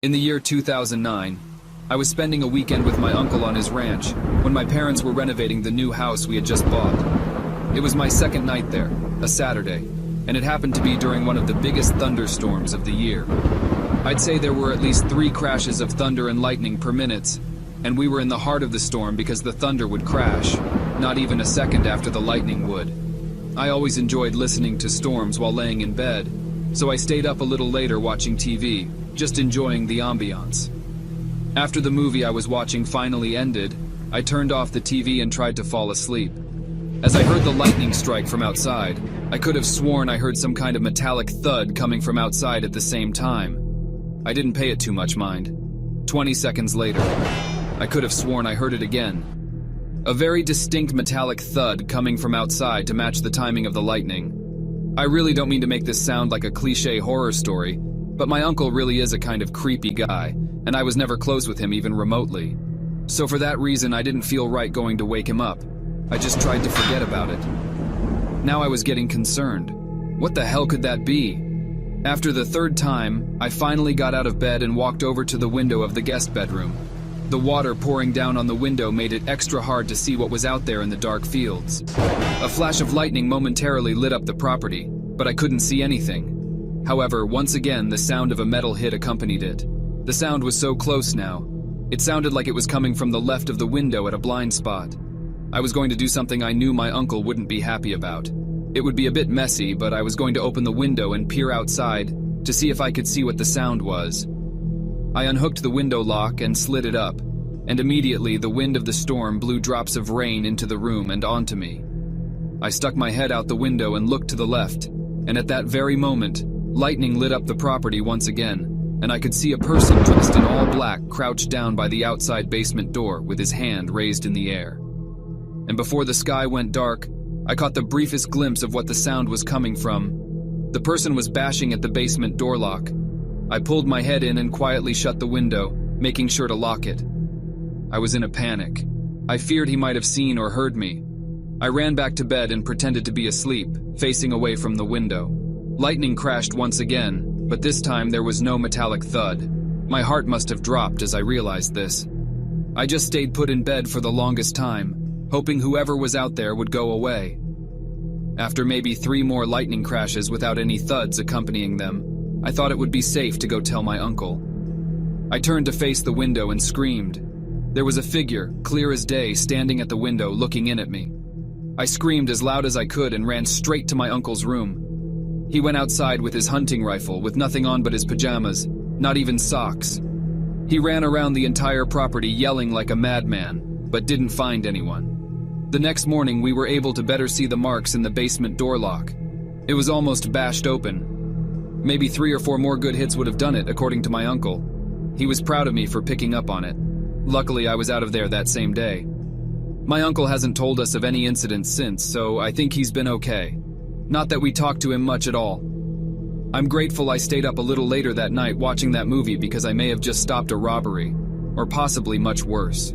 In the year 2009, I was spending a weekend with my uncle on his ranch when my parents were renovating the new house we had just bought. It was my second night there, a Saturday, and it happened to be during one of the biggest thunderstorms of the year. I'd say there were at least 3 crashes of thunder and lightning per minute, and we were in the heart of the storm because the thunder would crash, not even a second after the lightning would. I always enjoyed listening to storms while laying in bed, so I stayed up a little later watching TV, just enjoying the ambiance. After the movie I was watching finally ended, I turned off the TV and tried to fall asleep. As I heard the lightning strike from outside, I could have sworn I heard some kind of metallic thud coming from outside at the same time. I didn't pay it too much mind. 20 seconds later, I could have sworn I heard it again. A very distinct metallic thud coming from outside to match the timing of the lightning. I really don't mean to make this sound like a cliché horror story, but my uncle really is a kind of creepy guy, and I was never close with him even remotely. So for that reason, I didn't feel right going to wake him up. I just tried to forget about it. Now I was getting concerned. What the hell could that be? After the 3rd time, I finally got out of bed and walked over to the window of the guest bedroom. The water pouring down on the window made it extra hard to see what was out there in the dark fields. A flash of lightning momentarily lit up the property, but I couldn't see anything. However, once again, the sound of a metal hit accompanied it. The sound was so close now. It sounded like it was coming from the left of the window at a blind spot. I was going to do something I knew my uncle wouldn't be happy about. It would be a bit messy, but I was going to open the window and peer outside to see if I could see what the sound was. I unhooked the window lock and slid it up, and immediately the wind of the storm blew drops of rain into the room and onto me. I stuck my head out the window and looked to the left, and at that very moment, lightning lit up the property once again, and I could see a person dressed in all black crouched down by the outside basement door with his hand raised in the air. And before the sky went dark, I caught the briefest glimpse of what the sound was coming from. The person was bashing at the basement door lock. I pulled my head in and quietly shut the window, making sure to lock it. I was in a panic. I feared he might have seen or heard me. I ran back to bed and pretended to be asleep, facing away from the window. Lightning crashed once again, but this time there was no metallic thud. My heart must have dropped as I realized this. I just stayed put in bed for the longest time, hoping whoever was out there would go away. After maybe 3 more lightning crashes without any thuds accompanying them, I thought it would be safe to go tell my uncle. I turned to face the window and screamed. There was a figure, clear as day, standing at the window looking in at me. I screamed as loud as I could and ran straight to my uncle's room. He went outside with his hunting rifle with nothing on but his pajamas, not even socks. He ran around the entire property yelling like a madman, but didn't find anyone. The next morning we were able to better see the marks in the basement door lock. It was almost bashed open. Maybe 3 or 4 more good hits would have done it, according to my uncle. He was proud of me for picking up on it. Luckily I was out of there that same day. My uncle hasn't told us of any incidents since, so I think he's been okay. Not that we talked to him much at all. I'm grateful I stayed up a little later that night watching that movie because I may have just stopped a robbery, or possibly much worse.